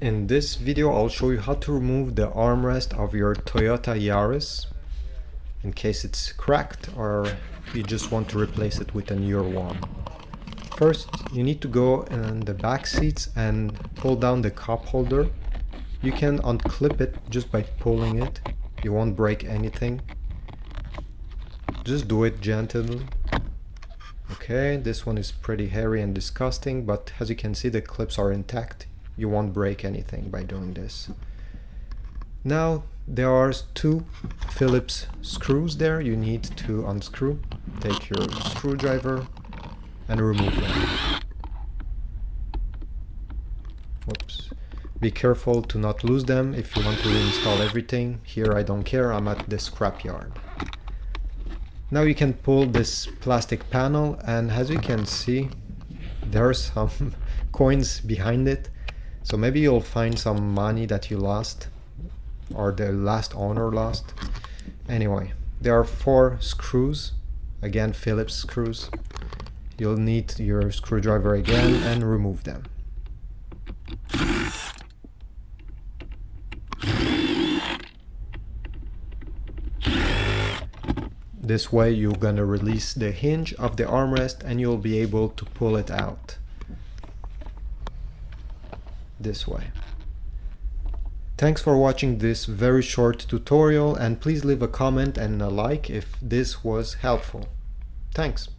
In this video I'll show you how to remove the armrest of your Toyota Yaris in case it's cracked or you just want to replace it with a newer one. First, you need to go in the back seats and pull down the cup holder. You can unclip it just by pulling it. You won't break anything. Just do it gently. Okay, this one is pretty hairy and disgusting, but as you can see the clips are intact. You won't break anything by doing this. Now there are two Phillips screws there you need to unscrew. Take your screwdriver and remove them. Whoops. Be careful to not lose them if you want to reinstall everything. Here I don't care, I'm at the scrapyard. Now you can pull this plastic panel, and as you can see there are some coins behind it. So maybe you'll find some money that you lost or the last owner lost. Anyway, there are 4 screws, again Phillips screws. You'll need your screwdriver again and remove them. This way you're gonna release the hinge of the armrest and you'll be able to pull it out. This way. Thanks for watching this very short tutorial, and please leave a comment and a like if this was helpful. Thanks.